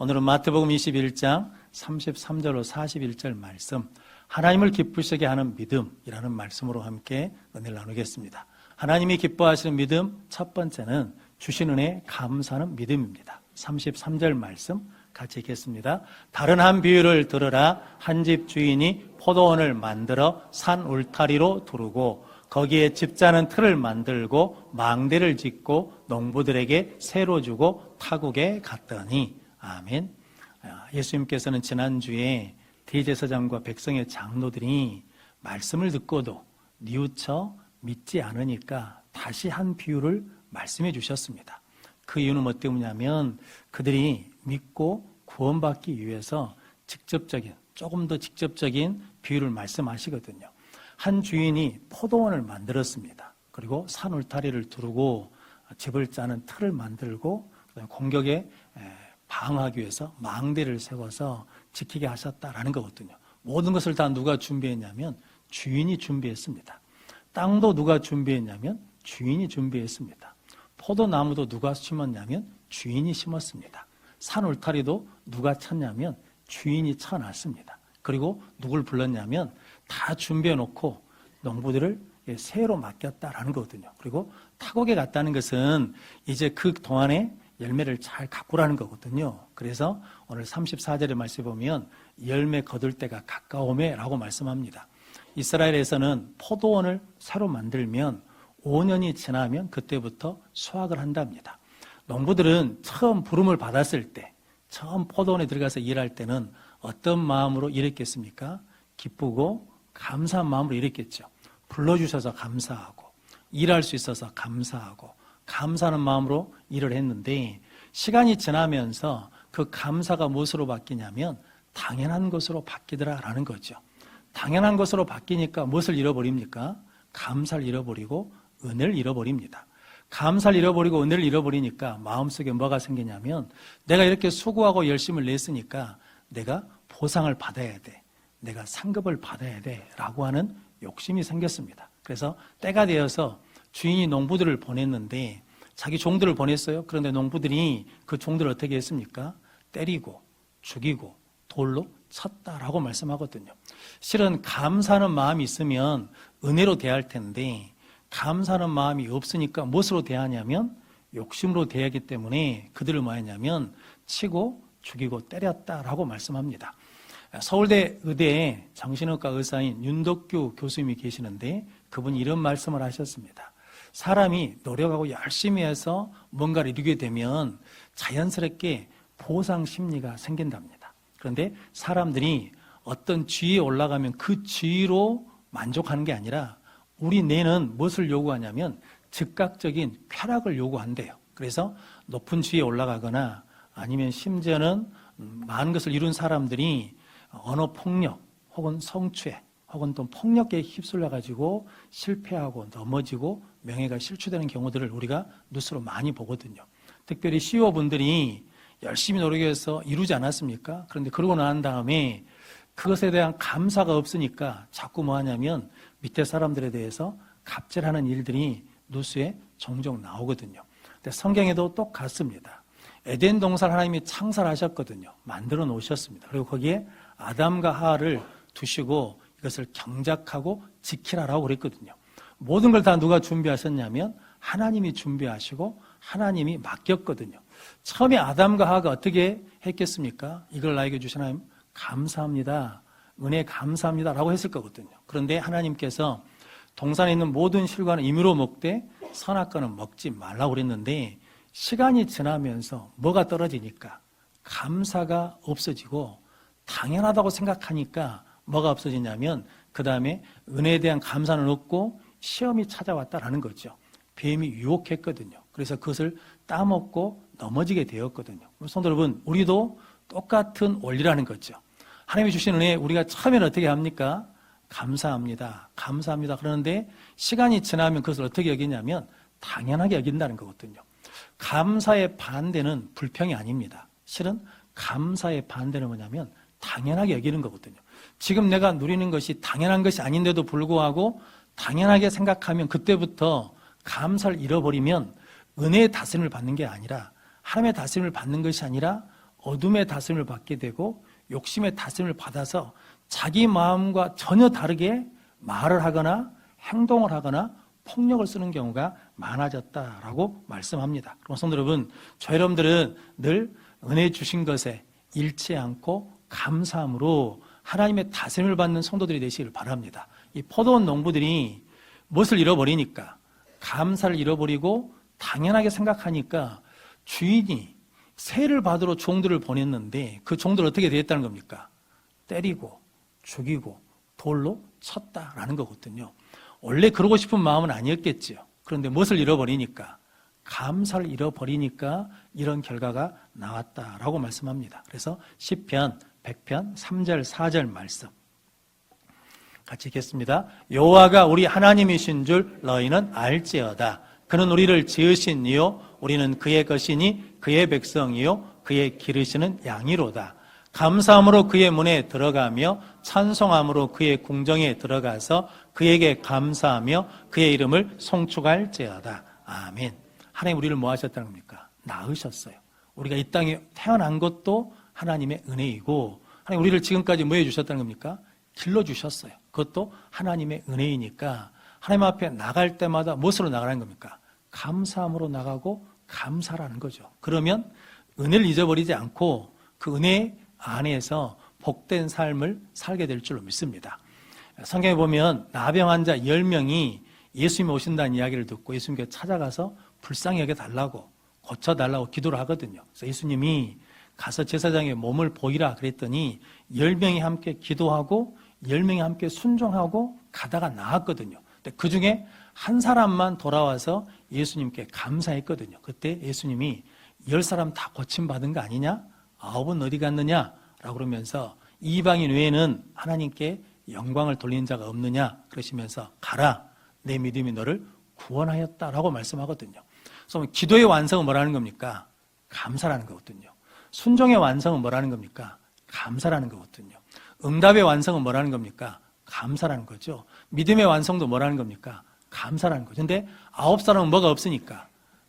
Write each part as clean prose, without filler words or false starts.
오늘은 마태복음 21장 33절로 41절 말씀, 하나님을 기쁘시게 하는 믿음이라는 말씀으로 함께 은혜를 나누겠습니다. 하나님이 기뻐하시는 믿음, 첫 번째는 주신 은혜에 감사하는 믿음입니다. 33절 말씀 같이 읽겠습니다. 다른 한 비유를 들으라. 한 집 주인이 포도원을 만들어 산 울타리로 두르고 거기에 집자는 틀을 만들고 망대를 짓고 농부들에게 새로 주고 타국에 갔더니. 아멘. 예수님께서는 지난주에 대제사장과 백성의 장로들이 말씀을 듣고도 뉘우쳐 믿지 않으니까 다시 한 비유를 말씀해 주셨습니다. 그 이유는 뭐 때문이냐면 그들이 믿고 구원받기 위해서 조금 더 직접적인 비유를 말씀하시거든요. 한 주인이 포도원을 만들었습니다. 그리고 산 울타리를 두르고 집을 짜는 틀을 만들고 공격에 방어하기 위해서 망대를 세워서 지키게 하셨다라는 거거든요. 모든 것을 다 누가 준비했냐면 주인이 준비했습니다. 땅도 누가 준비했냐면 주인이 준비했습니다. 포도나무도 누가 심었냐면 주인이 심었습니다. 산 울타리도 누가 쳤냐면 주인이 쳐놨습니다. 그리고 누굴 불렀냐면 다 준비해놓고 농부들을 새로 맡겼다라는 거거든요. 그리고 타국에 갔다는 것은 이제 그 동안에 열매를 잘 가꾸라는 거거든요. 그래서 오늘 34절의 말씀에 보면 열매 거둘 때가 가까우매 라고 말씀합니다. 이스라엘에서는 포도원을 새로 만들면 5년이 지나면 그때부터 수확을 한답니다. 농부들은 처음 부름을 받았을 때, 처음 포도원에 들어가서 일할 때는 어떤 마음으로 일했겠습니까? 기쁘고 감사한 마음으로 일했겠죠. 불러주셔서 감사하고 일할 수 있어서 감사하고 감사하는 마음으로 일을 했는데 시간이 지나면서 그 감사가 무엇으로 바뀌냐면 당연한 것으로 바뀌더라라는 거죠. 당연한 것으로 바뀌니까 무엇을 잃어버립니까? 감사를 잃어버리고 은혜를 잃어버립니다. 감사를 잃어버리고 은혜를 잃어버리니까 마음속에 뭐가 생기냐면 내가 이렇게 수고하고 열심을 냈으니까 내가 보상을 받아야 돼. 내가 상급을 받아야 돼. 라고 하는 욕심이 생겼습니다. 그래서 때가 되어서 주인이 농부들을 보냈는데 자기 종들을 보냈어요. 그런데 농부들이 그 종들을 어떻게 했습니까? 때리고 죽이고 돌로 쳤다라고 말씀하거든요. 실은 감사하는 마음이 있으면 은혜로 대할 텐데 감사하는 마음이 없으니까 무엇으로 대하냐면 욕심으로 대하기 때문에 그들을 뭐 했냐면 치고 죽이고 때렸다라고 말씀합니다. 서울대 의대에 정신의과 의사인 윤덕규 교수님이 계시는데 그분이 이런 말씀을 하셨습니다. 사람이 노력하고 열심히 해서 뭔가를 이루게 되면 자연스럽게 보상 심리가 생긴답니다. 그런데 사람들이 어떤 지위에 올라가면 그 지위로 만족하는 게 아니라 우리 뇌는 무엇을 요구하냐면 즉각적인 쾌락을 요구한대요. 그래서 높은 지위에 올라가거나 아니면 심지어는 많은 것을 이룬 사람들이 언어폭력 혹은 성추행 혹은 또 폭력에 휩쓸려가지고 실패하고 넘어지고 명예가 실추되는 경우들을 우리가 뉴스로 많이 보거든요. 특별히 CEO분들이 열심히 노력해서 이루지 않았습니까? 그런데 그러고 난 다음에 그것에 대한 감사가 없으니까 자꾸 뭐 하냐면 밑에 사람들에 대해서 갑질하는 일들이 뉴스에 종종 나오거든요. 근데 성경에도 똑같습니다. 에덴 동산 하나님이 창설하셨거든요. 만들어 놓으셨습니다. 그리고 거기에 아담과 하와를 두시고 이것을 경작하고 지키라라고 그랬거든요. 모든 걸 다 누가 준비하셨냐면 하나님이 준비하시고 하나님이 맡겼거든요. 처음에 아담과 하와가 어떻게 했겠습니까? 이걸 나에게 주신 하나님 감사합니다. 은혜 감사합니다 라고 했을 거거든요. 그런데 하나님께서 동산에 있는 모든 실과는 임의로 먹되 선악과는 먹지 말라고 그랬는데 시간이 지나면서 뭐가 떨어지니까 감사가 없어지고 당연하다고 생각하니까 뭐가 없어지냐면 그 다음에 은혜에 대한 감사는 없고 시험이 찾아왔다라는 거죠. 뱀이 유혹했거든요. 그래서 그것을 따먹고 넘어지게 되었거든요. 성도 여러분, 우리도 똑같은 원리라는 거죠. 하나님이 주신 은혜 우리가 처음에는 어떻게 합니까? 감사합니다. 감사합니다. 그러는데 시간이 지나면 그것을 어떻게 여기냐면 당연하게 여긴다는 거거든요. 감사의 반대는 불평이 아닙니다. 실은 감사의 반대는 뭐냐면 당연하게 여기는 거거든요. 지금 내가 누리는 것이 당연한 것이 아닌데도 불구하고 당연하게 생각하면 그때부터 감사를 잃어버리면 은혜의 다스림을 받는 게 아니라 하나님의 다스림을 받는 것이 아니라 어둠의 다스림을 받게 되고 욕심의 다스림을 받아서 자기 마음과 전혀 다르게 말을 하거나 행동을 하거나 폭력을 쓰는 경우가 많아졌다라고 말씀합니다. 그럼 성도 여러분, 저 여러분들은 늘 은혜 주신 것에 잃지 않고 감사함으로 하나님의 다스림을 받는 성도들이 되시기를 바랍니다. 이 포도원 농부들이 무엇을 잃어버리니까, 감사를 잃어버리고 당연하게 생각하니까 주인이 세를 받으러 종들을 보냈는데 그 종들을 어떻게 되었다는 겁니까? 때리고 죽이고 돌로 쳤다라는 거거든요. 원래 그러고 싶은 마음은 아니었겠지요. 그런데 무엇을 잃어버리니까, 감사를 잃어버리니까 이런 결과가 나왔다라고 말씀합니다. 그래서 시편 100편 3절 4절 말씀 같이 읽겠습니다. 여호와가 우리 하나님이신 줄 너희는 알지어다. 그는 우리를 지으신 이요 우리는 그의 것이니 그의 백성이요 그의 기르시는 양이로다. 감사함으로 그의 문에 들어가며 찬송함으로 그의 궁정에 들어가서 그에게 감사하며 그의 이름을 송축할지어다. 아멘. 하나님 우리를 뭐 하셨다는 겁니까? 낳으셨어요. 우리가 이 땅에 태어난 것도 하나님의 은혜이고, 하나님 우리를 지금까지 뭐 해주셨다는 겁니까? 길러주셨어요. 그것도 하나님의 은혜이니까 하나님 앞에 나갈 때마다 무엇으로 나가라는 겁니까? 감사함으로 나가고 감사라는 거죠. 그러면 은혜를 잊어버리지 않고 그 은혜 안에서 복된 삶을 살게 될 줄로 믿습니다. 성경에 보면 나병 환자 10명이 예수님이 오신다는 이야기를 듣고 예수님께 찾아가서 불쌍히 여겨달라고, 고쳐달라고 기도를 하거든요. 그래서 예수님이 가서 제사장의 몸을 보이라 그랬더니 10명이 함께 기도하고 10명이 함께 순종하고 가다가 나았거든요. 근데 그 중에 한 사람만 돌아와서 예수님께 감사했거든요. 그때 예수님이 10사람 다 고침받은 거 아니냐? 9은 어디 갔느냐? 라고 그러면서 이방인 외에는 하나님께 영광을 돌리는 자가 없느냐? 그러시면서 가라, 내 믿음이 너를 구원하였다라고 말씀하거든요. 그래서 기도의 완성은 뭐라는 겁니까? 감사라는 거거든요. 순종의 완성은 뭐라는 겁니까? 감사라는 거거든요. 응답의 완성은 뭐라는 겁니까? 감사라는 거죠. 믿음의 완성도 뭐라는 겁니까? 감사라는 거죠. 근데 9사람은 뭐가 없으니까?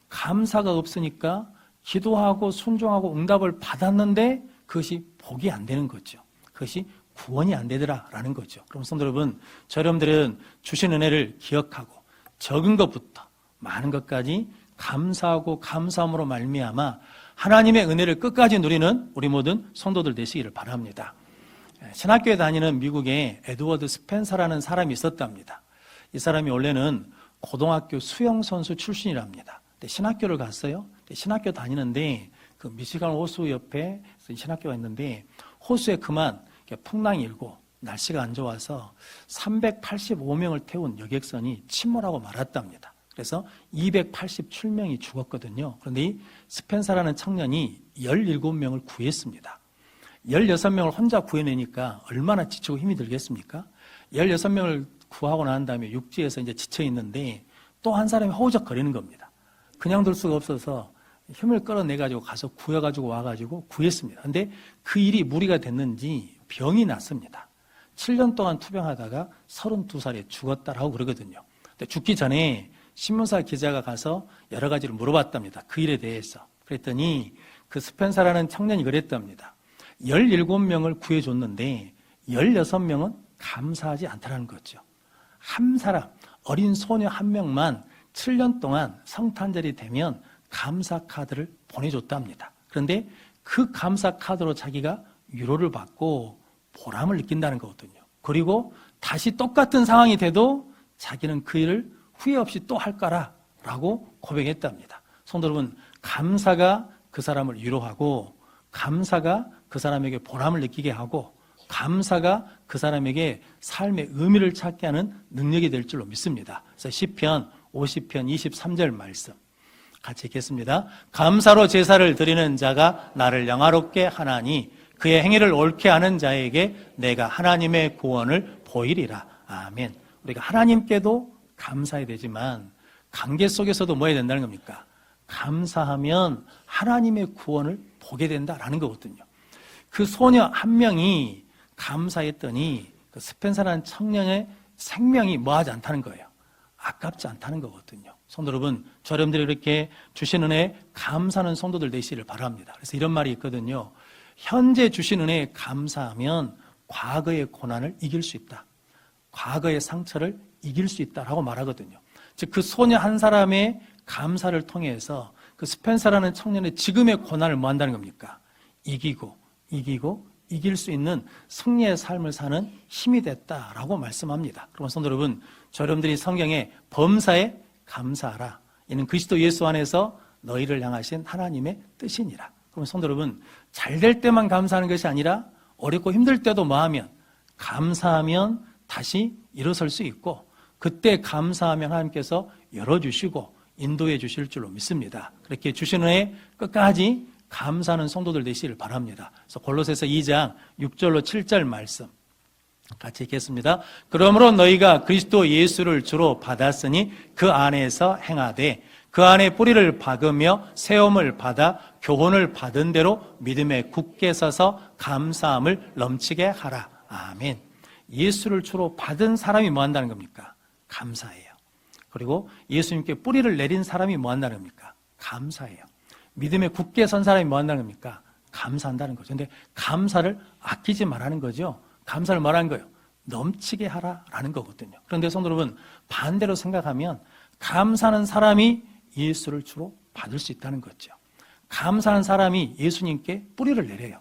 감사가 없으니까 기도하고 순종하고 응답을 받았는데 그것이 복이 안 되는 거죠. 그것이 구원이 안 되더라라는 거죠. 그럼 성도 여러분, 저 여러분들은 주신 은혜를 기억하고 적은 것부터 많은 것까지 감사하고 감사함으로 말미암아 하나님의 은혜를 끝까지 누리는 우리 모든 성도들 되시기를 바랍니다. 신학교에 다니는 미국에 에드워드 스펜서라는 사람이 있었답니다. 이 사람이 원래는 고등학교 수영선수 출신이랍니다. 근데 신학교를 갔어요. 신학교 다니는데 그 미시간 호수 옆에 신학교가 있는데 호수에 그만 풍랑이 일고 날씨가 안 좋아서 385명을 태운 여객선이 침몰하고 말았답니다. 그래서 287명이 죽었거든요. 그런데 이 스펜서라는 청년이 17명을 구했습니다. 16명을 혼자 구해내니까 얼마나 지치고 힘이 들겠습니까? 16명을 구하고 난 다음에 육지에서 이제 지쳐 있는데 또 한 사람이 허우적거리는 겁니다. 그냥 둘 수가 없어서 힘을 끌어내가지고 가서 구해가지고 와가지고 구했습니다. 근데 그 일이 무리가 됐는지 병이 났습니다. 7년 동안 투병하다가 32살에 죽었다라고 그러거든요. 근데 죽기 전에 신문사 기자가 가서 여러 가지를 물어봤답니다. 그 일에 대해서. 그랬더니 그 스펜서라는 청년이 그랬답니다. 17명을 구해줬는데 16명은 감사하지 않다는 거죠. 한 사람, 어린 소녀 한 명만 7년 동안 성탄절이 되면 감사 카드를 보내줬답니다. 그런데 그 감사 카드로 자기가 위로를 받고 보람을 느낀다는 거거든요. 그리고 다시 똑같은 상황이 돼도 자기는 그 일을 후회 없이 또 할 거라고 고백했답니다. 성도 여러분, 감사가 그 사람을 위로하고 감사가 그 사람에게 보람을 느끼게 하고 감사가 그 사람에게 삶의 의미를 찾게 하는 능력이 될 줄로 믿습니다. 그래서 시편 50편 23절 말씀 같이 읽겠습니다. 감사로 제사를 드리는 자가 나를 영화롭게 하나니 그의 행위를 옳게 하는 자에게 내가 하나님의 구원을 보이리라. 아멘. 우리가 하나님께도 감사해야 되지만 관계 속에서도 뭐 해야 된다는 겁니까? 감사하면 하나님의 구원을 보게 된다라는 거거든요. 그 소녀 한 명이 감사했더니 그 스펜서라는 청년의 생명이 뭐하지 않다는 거예요. 아깝지 않다는 거거든요. 성도 여러분, 저 여러분들이 이렇게 주신 은혜에 감사하는 성도들 되시기를 바랍니다. 그래서 이런 말이 있거든요. 현재 주신 은혜에 감사하면 과거의 고난을 이길 수 있다. 과거의 상처를 이길 수 있다라고 말하거든요. 즉 그 소녀 한 사람의 감사를 통해서 그 스펜서라는 청년의 지금의 고난을 뭐 한다는 겁니까? 이기고 이길 수 있는 승리의 삶을 사는 힘이 됐다라고 말씀합니다. 그러면 성도 여러분, 저 여러분들이 성경에 범사에 감사하라. 이는 그리스도 예수 안에서 너희를 향하신 하나님의 뜻이니라. 그러면 성도 여러분, 잘 될 때만 감사하는 것이 아니라 어렵고 힘들 때도 뭐하면 감사하면 다시 일어설 수 있고 그때 감사하면 하나님께서 열어주시고 인도해 주실 줄로 믿습니다. 그렇게 주신 은혜에 끝까지 감사하는 성도들 되시기를 바랍니다. 그래서 골로새서 2장 6절로 7절 말씀 같이 읽겠습니다. 그러므로 너희가 그리스도 예수를 주로 받았으니 그 안에서 행하되 그 안에 뿌리를 박으며 세움을 받아 교훈을 받은 대로 믿음에 굳게 서서 감사함을 넘치게 하라. 아멘. 예수를 주로 받은 사람이 뭐 한다는 겁니까? 감사해요. 그리고 예수님께 뿌리를 내린 사람이 뭐 한다는 겁니까? 감사해요. 믿음에 굳게 선 사람이 뭐 한다는 겁니까? 감사한다는 거죠. 근데 감사를 아끼지 말라는 거죠. 감사를 말하는 거예요. 넘치게 하라라는 거거든요. 그런데 성도 여러분, 반대로 생각하면 감사하는 사람이 예수를 주로 받을 수 있다는 거죠. 감사하는 사람이 예수님께 뿌리를 내려요.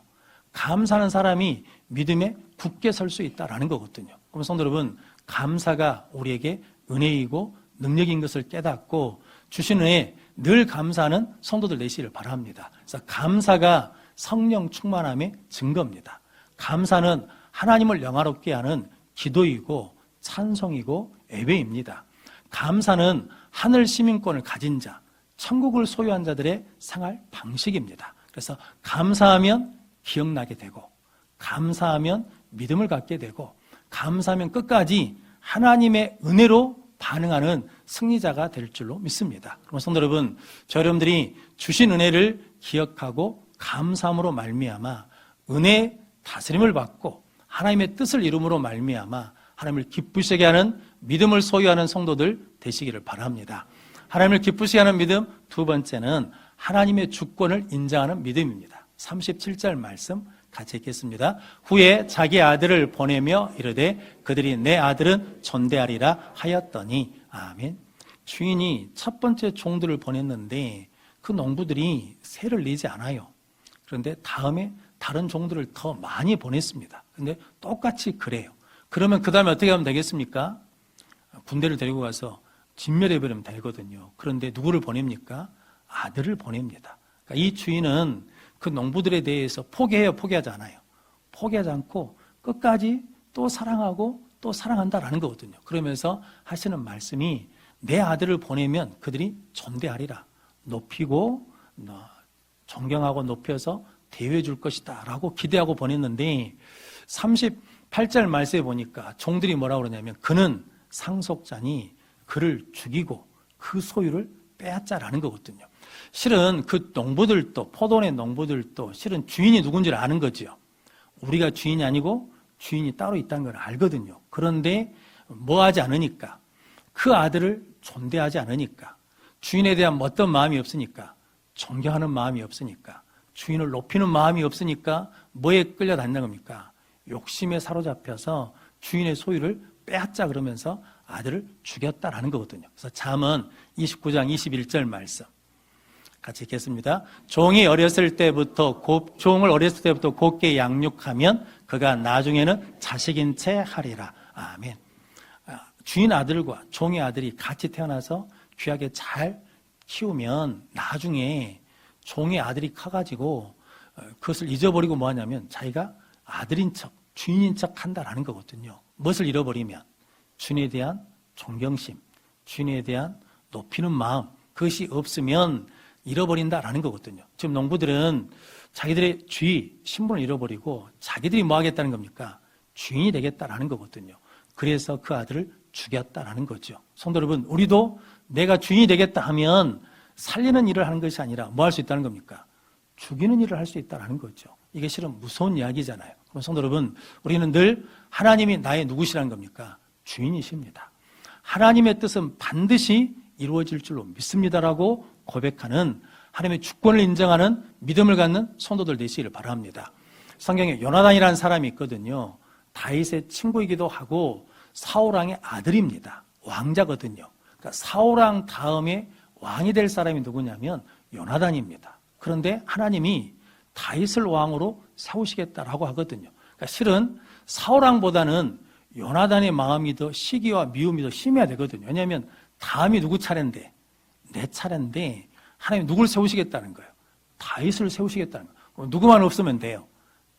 감사하는 사람이 믿음에 굳게 설 수 있다라는 거거든요. 그럼 성도 여러분, 감사가 우리에게 은혜이고 능력인 것을 깨닫고 주신 은혜에 늘 감사하는 성도들 되시기를 바랍니다. 그래서 감사가 성령 충만함의 증거입니다. 감사는 하나님을 영화롭게 하는 기도이고 찬송이고 예배입니다. 감사는 하늘 시민권을 가진 자, 천국을 소유한 자들의 생활 방식입니다. 그래서 감사하면 기억나게 되고 감사하면 믿음을 갖게 되고 감사하면 끝까지 하나님의 은혜로 반응하는 승리자가 될 줄로 믿습니다. 그럼 성도 여러분, 저 여러분들이 주신 은혜를 기억하고 감사함으로 말미암아 은혜의 다스림을 받고 하나님의 뜻을 이룸으로 말미암아 하나님을 기쁘시게 하는 믿음을 소유하는 성도들 되시기를 바랍니다. 하나님을 기쁘시게 하는 믿음, 두 번째는 하나님의 주권을 인정하는 믿음입니다. 37절 말씀 같이 읽겠습니다. 후에 자기 아들을 보내며 이르되 그들이 내 아들은 존대하리라 하였더니 아멘. 주인이 첫 번째 종들을 보냈는데 그 농부들이 세를 내지 않아요. 그런데 다음에 다른 종들을 더 많이 보냈습니다. 그런데 똑같이 그래요. 그러면 그 다음에 어떻게 하면 되겠습니까? 군대를 데리고 가서 진멸해버리면 되거든요. 그런데 누구를 보냅니까? 아들을 보냅니다. 그러니까 이 주인은 그 농부들에 대해서 포기해요, 포기하지 않아요. 포기하지 않고 끝까지 또 사랑하고 또 사랑한다라는 거거든요. 그러면서 하시는 말씀이 내 아들을 보내면 그들이 존대하리라. 높이고 존경하고 높여서 대우해 줄 것이다 라고 기대하고 보냈는데 38절 말씀에 보니까 종들이 뭐라고 그러냐면 그는 상속자니 그를 죽이고 그 소유를 빼앗자라는 거거든요. 실은 그 농부들도 포도원의 농부들도 실은 주인이 누군지를 아는 거죠. 우리가 주인이 아니고 주인이 따로 있다는 걸 알거든요. 그런데 뭐 하지 않으니까 그 아들을 존대하지 않으니까 주인에 대한 어떤 마음이 없으니까 존경하는 마음이 없으니까 주인을 높이는 마음이 없으니까 뭐에 끌려다니는 겁니까? 욕심에 사로잡혀서 주인의 소유를 빼앗자 그러면서 아들을 죽였다라는 거거든요. 그래서 잠언 29장 21절 말씀 같이 읽겠습니다. 종을 어렸을 때부터 곱게 양육하면 그가 나중에는 자식인 채 하리라. 아멘. 주인 아들과 종의 아들이 같이 태어나서 귀하게 잘 키우면 나중에 종의 아들이 커가지고 그것을 잊어버리고 뭐 하냐면 자기가 아들인 척, 주인인 척 한다라는 거거든요. 무엇을 잃어버리면 주인에 대한 존경심, 주인에 대한 높이는 마음, 그것이 없으면 잃어버린다라는 거거든요. 지금 농부들은 자기들의 주의, 신분을 잃어버리고 자기들이 뭐 하겠다는 겁니까? 주인이 되겠다라는 거거든요. 그래서 그 아들을 죽였다라는 거죠. 성도 여러분, 우리도 내가 주인이 되겠다 하면 살리는 일을 하는 것이 아니라 뭐 할 수 있다는 겁니까? 죽이는 일을 할 수 있다는 거죠. 이게 실은 무서운 이야기잖아요. 그럼 성도 여러분, 우리는 늘 하나님이 나의 누구시라는 겁니까? 주인이십니다. 하나님의 뜻은 반드시 이루어질 줄로 믿습니다라고 고백하는 하나님의 주권을 인정하는 믿음을 갖는 성도들 되시기를 바랍니다. 성경에 요나단이라는 사람이 있거든요. 다윗의 친구이기도 하고 사울왕의 아들입니다. 왕자거든요. 그러니까 사울왕 다음에 왕이 될 사람이 누구냐면 요나단입니다. 그런데 하나님이 다윗을 왕으로 세우시겠다라고 하거든요. 그러니까 실은 사울왕보다는 요나단의 마음이 더 시기와 미움이 더 심해야 되거든요. 왜냐하면 다음이 누구 차례인데, 내 차례인데 하나님이 누굴 세우시겠다는 거예요. 다윗을 세우시겠다는 거예요. 누구만 없으면 돼요.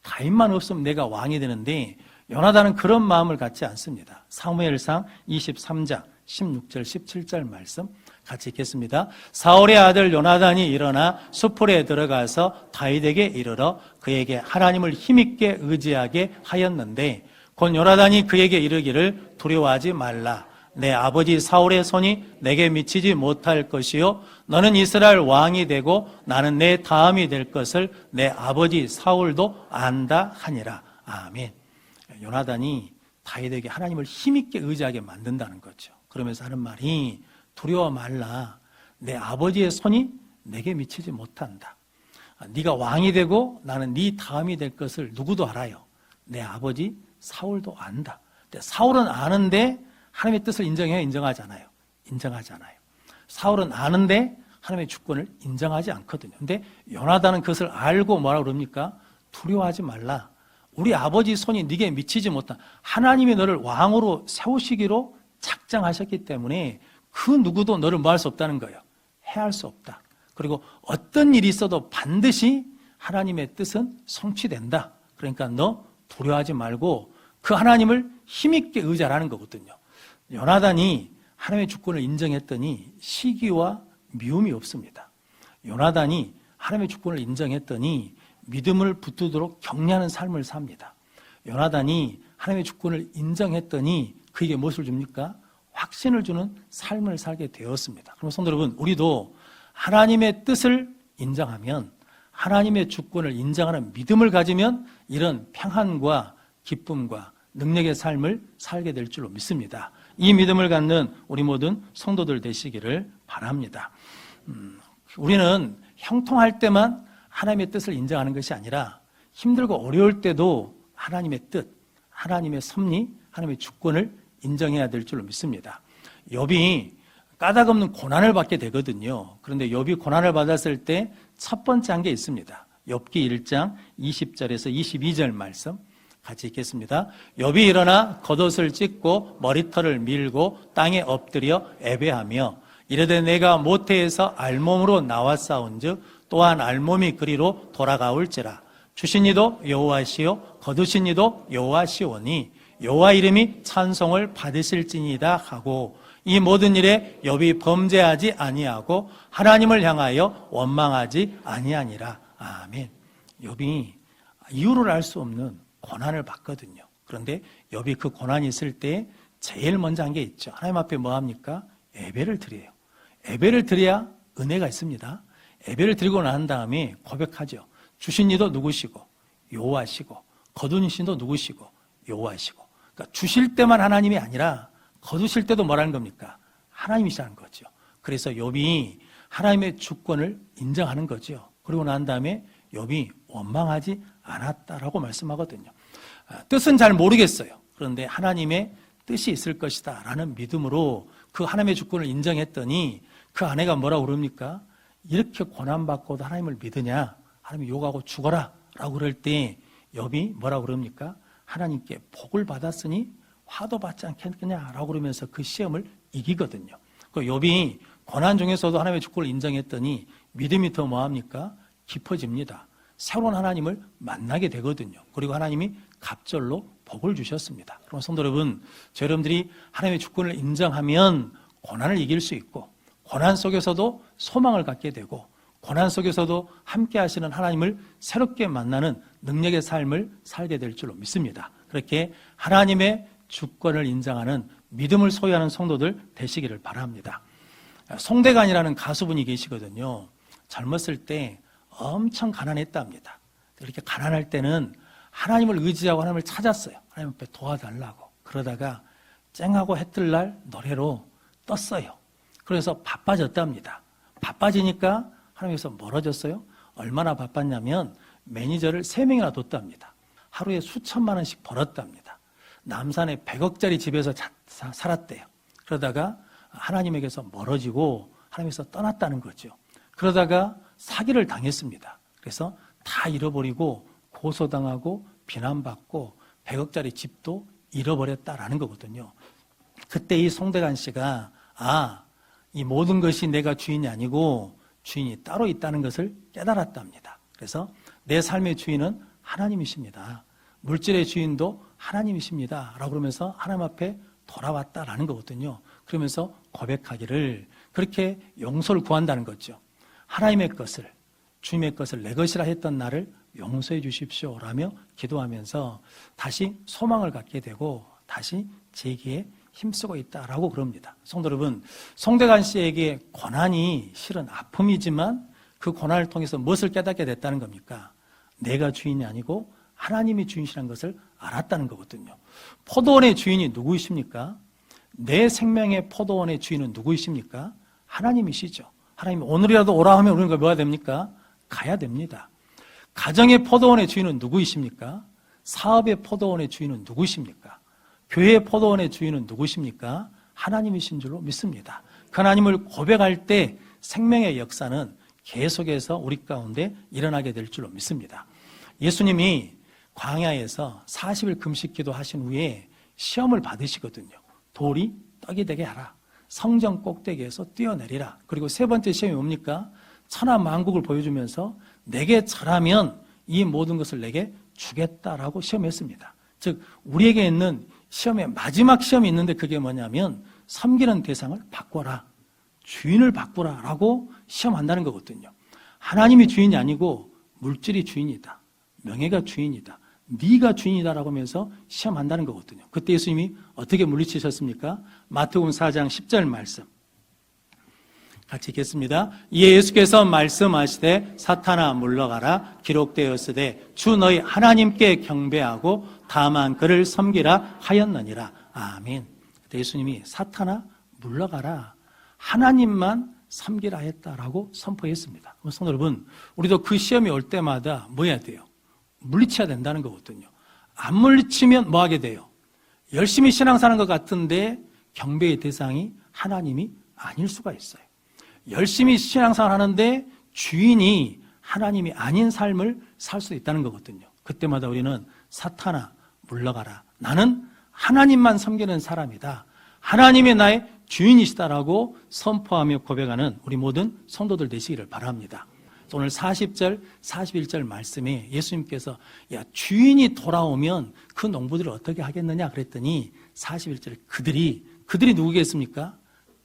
다윗만 없으면 내가 왕이 되는데 요나단은 그런 마음을 갖지 않습니다. 사무엘상 23장 16절 17절 말씀 같이 읽겠습니다. 사울의 아들 요나단이 일어나 수풀에 들어가서 다윗에게 이르러 그에게 하나님을 힘있게 의지하게 하였는데 곧 요나단이 그에게 이르기를 두려워하지 말라. 내 아버지 사울의 손이 내게 미치지 못할 것이요 너는 이스라엘 왕이 되고 나는 내 다음이 될 것을 내 아버지 사울도 안다 하니라. 아멘. 요나단이 다윗에게 하나님을 힘있게 의지하게 만든다는 거죠. 그러면서 하는 말이 두려워 말라. 내 아버지의 손이 내게 미치지 못한다. 네가 왕이 되고 나는 네 다음이 될 것을 누구도 알아요. 내 아버지 사울도 안다. 근데 사울은 아는데 하나님의 뜻을 인정해요? 인정하지 않아요? 인정하지 않아요. 사울은 아는데 하나님의 주권을 인정하지 않거든요. 근데 요나단은 그것을 알고 뭐라고 그럽니까? 두려워하지 말라. 우리 아버지 손이 네게 미치지 못한 하나님이 너를 왕으로 세우시기로 작정하셨기 때문에 그 누구도 너를 뭐 할 수 없다는 거예요. 해할 수 없다. 그리고 어떤 일이 있어도 반드시 하나님의 뜻은 성취된다. 그러니까 너 두려워하지 말고 그 하나님을 힘있게 의지하라는 거거든요. 요나단이 하나님의 주권을 인정했더니 시기와 미움이 없습니다. 요나단이 하나님의 주권을 인정했더니 믿음을 붙들도록 격려하는 삶을 삽니다. 요나단이 하나님의 주권을 인정했더니 그에게 무엇을 줍니까? 확신을 주는 삶을 살게 되었습니다. 그럼 성도 여러분, 우리도 하나님의 뜻을 인정하면 하나님의 주권을 인정하는 믿음을 가지면 이런 평안과 기쁨과 능력의 삶을 살게 될 줄로 믿습니다. 이 믿음을 갖는 우리 모든 성도들 되시기를 바랍니다. 우리는 형통할 때만 하나님의 뜻을 인정하는 것이 아니라 힘들고 어려울 때도 하나님의 뜻, 하나님의 섭리, 하나님의 주권을 인정해야 될 줄로 믿습니다. 욥이 까닭없는 고난을 받게 되거든요. 그런데 욥이 고난을 받았을 때 첫 번째 한 게 있습니다. 욥기 1장 20절에서 22절 말씀 같이 읽겠습니다. 욥이 일어나 겉옷을 찢고 머리털을 밀고 땅에 엎드려 애배하며 이르되 내가 모태에서 알몸으로 나왔사온즉 또한 알몸이 그리로 돌아가올지라. 주신 이도 여호와시요 거두신 이도 여호와시오니 여호와 이름이 찬송을 받으실지니이다 하고 이 모든 일에 욥이 범죄하지 아니하고 하나님을 향하여 원망하지 아니하니라. 아멘. 욥이 이유를 알 수 없는 고난을 받거든요. 그런데 욥이 그 고난이 있을 때 제일 먼저 한 게 있죠. 하나님 앞에 뭐 합니까? 예배를 드려요. 예배를 드려야 은혜가 있습니다. 예배를 드리고 난 다음에 고백하죠. 주신 이도 누구시고 여호와시고 거두신 이도 누구시고 여호와시고. 그러니까 주실 때만 하나님이 아니라 거두실 때도 뭐라는 겁니까? 하나님이시라는 거죠. 그래서 욥이 하나님의 주권을 인정하는 거죠. 그리고 난 다음에 욥이 원망하지 않았다라고 말씀하거든요. 뜻은 잘 모르겠어요. 그런데 하나님의 뜻이 있을 것이다 라는 믿음으로 그 하나님의 주권을 인정했더니 그 아내가 뭐라고 그럽니까? 이렇게 고난받고도 하나님을 믿으냐? 하나님 욕하고 죽어라 라고 그럴 때 욥이 뭐라고 그럽니까? 하나님께 복을 받았으니 화도 받지 않겠느냐라고 그러면서 그 시험을 이기거든요. 그 욥이 고난 중에서도 하나님의 주권을 인정했더니 믿음이 더 뭐합니까? 깊어집니다. 새로운 하나님을 만나게 되거든요. 그리고 하나님이 갑절로 복을 주셨습니다. 그럼 성도 여러분, 저 여러분들이 하나님의 주권을 인정하면 고난을 이길 수 있고 고난 속에서도 소망을 갖게 되고 고난 속에서도 함께 하시는 하나님을 새롭게 만나는 능력의 삶을 살게 될 줄로 믿습니다. 그렇게 하나님의 주권을 인정하는 믿음을 소유하는 성도들 되시기를 바랍니다. 송대관이라는 가수분이 계시거든요. 젊었을 때 엄청 가난했답니다. 이렇게 가난할 때는 하나님을 의지하고 하나님을 찾았어요. 하나님 앞에 도와달라고. 그러다가 쨍하고 해뜰 날 노래로 떴어요. 그래서 바빠졌답니다. 바빠지니까 하나님께서 멀어졌어요. 얼마나 바빴냐면 매니저를 3명이나 뒀답니다. 하루에 수천만 원씩 벌었답니다. 남산에 100억짜리 집에서 살았대요. 그러다가 하나님에게서 멀어지고 하나님께서 떠났다는 거죠. 그러다가 사기를 당했습니다. 그래서 다 잃어버리고 고소당하고 비난받고 100억짜리 집도 잃어버렸다라는 거거든요. 그때 이 송대관 씨가 이 모든 것이 내가 주인이 아니고 주인이 따로 있다는 것을 깨달았답니다. 그래서 내 삶의 주인은 하나님이십니다. 물질의 주인도 하나님이십니다. 라고 그러면서 하나님 앞에 돌아왔다라는 거거든요. 그러면서 고백하기를 그렇게 용서를 구한다는 거죠. 하나님의 것을, 주님의 것을 내 것이라 했던 나를 용서해 주십시오 라며 기도하면서 다시 소망을 갖게 되고 다시 재기에 힘쓰고 있다라고 그럽니다. 성도 여러분, 송대관 씨에게 고난이 실은 아픔이지만 그 고난을 통해서 무엇을 깨닫게 됐다는 겁니까? 내가 주인이 아니고 하나님이 주인이라는 것을 알았다는 거거든요. 포도원의 주인이 누구이십니까? 내 생명의 포도원의 주인은 누구이십니까? 하나님이시죠. 하나님이 오늘이라도 오라 하면 우리가 뭐가 됩니까? 가야 됩니다. 가정의 포도원의 주인은 누구이십니까? 사업의 포도원의 주인은 누구이십니까? 교회의 포도원의 주인은 누구십니까? 하나님이신 줄로 믿습니다. 그 하나님을 고백할 때 생명의 역사는 계속해서 우리 가운데 일어나게 될 줄로 믿습니다. 예수님이 광야에서 40일 금식 기도하신 후에 시험을 받으시거든요. 돌이 떡이 되게 하라. 성전 꼭대기에서 뛰어내리라. 그리고 세 번째 시험이 뭡니까? 천하만국을 보여주면서 내게 절하면 이 모든 것을 내게 주겠다라고 시험했습니다. 즉 우리에게 있는 시험의 마지막 시험이 있는데 그게 뭐냐면 섬기는 대상을 바꿔라. 주인을 바꾸라라고 시험한다는 거거든요. 하나님이 주인이 아니고 물질이 주인이다. 명예가 주인이다. 네가 주인이다라고 하면서 시험한다는 거거든요. 그때 예수님이 어떻게 물리치셨습니까? 마태복음 4장 10절 말씀 같이 읽겠습니다. 이에 예수께서 말씀하시되 사탄아 물러가라 기록되었으되 주 너희 하나님께 경배하고 다만 그를 섬기라 하였느니라. 아멘. 그때 예수님이 사탄아 물러가라 하나님만 섬기라 했다라고 선포했습니다. 성도 여러분, 우리도 그 시험이 올 때마다 뭐 해야 돼요? 물리쳐야 된다는 거거든요. 안 물리치면 뭐 하게 돼요? 열심히 신앙사는 것 같은데 경배의 대상이 하나님이 아닐 수가 있어요. 열심히 신앙생활 하는데 주인이 하나님이 아닌 삶을 살 수 있다는 거거든요. 그때마다 우리는 사탄아 물러가라. 나는 하나님만 섬기는 사람이다. 하나님이 나의 주인이시다라고 선포하며 고백하는 우리 모든 성도들 되시기를 바랍니다. 오늘 40절, 41절 말씀에 예수님께서 주인이 돌아오면 그 농부들을 어떻게 하겠느냐 그랬더니 41절에 그들이 누구겠습니까?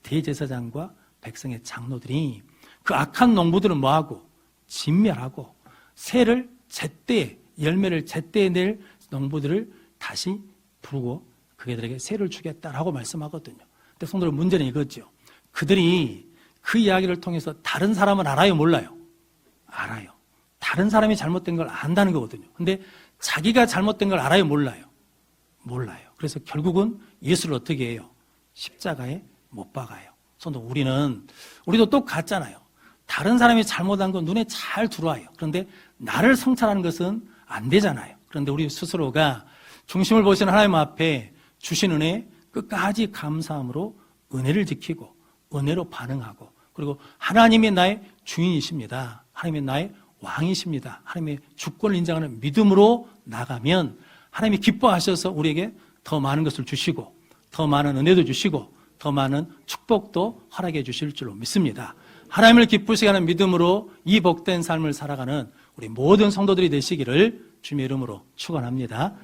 대제사장과 백성의 장로들이 그 악한 농부들은 뭐하고? 진멸하고 새를 제때 열매를 제때 낼 농부들을 다시 부르고 그들에게 새를 주겠다라고 말씀하거든요. 근데 성도들 문제는 이거죠. 그들이 그 이야기를 통해서 다른 사람은 알아요, 몰라요? 알아요. 다른 사람이 잘못된 걸 안다는 거거든요. 근데 자기가 잘못된 걸 알아요, 몰라요? 몰라요. 그래서 결국은 예수를 어떻게 해요? 십자가에 못 박아요. 성도 우리도 똑같잖아요. 다른 사람이 잘못한 건 눈에 잘 들어와요. 그런데 나를 성찰하는 것은 안 되잖아요. 그런데 우리 스스로가 중심을 보시는 하나님 앞에 주신 은혜 끝까지 감사함으로 은혜를 지키고 은혜로 반응하고 그리고 하나님이 나의 주인이십니다. 하나님이 나의 왕이십니다. 하나님의 주권을 인정하는 믿음으로 나가면 하나님이 기뻐하셔서 우리에게 더 많은 것을 주시고 더 많은 은혜도 주시고 더 많은 축복도 허락해 주실 줄로 믿습니다. 하나님을 기쁘시게 하는 믿음으로 이 복된 삶을 살아가는 우리 모든 성도들이 되시기를 주님의 이름으로 축원합니다.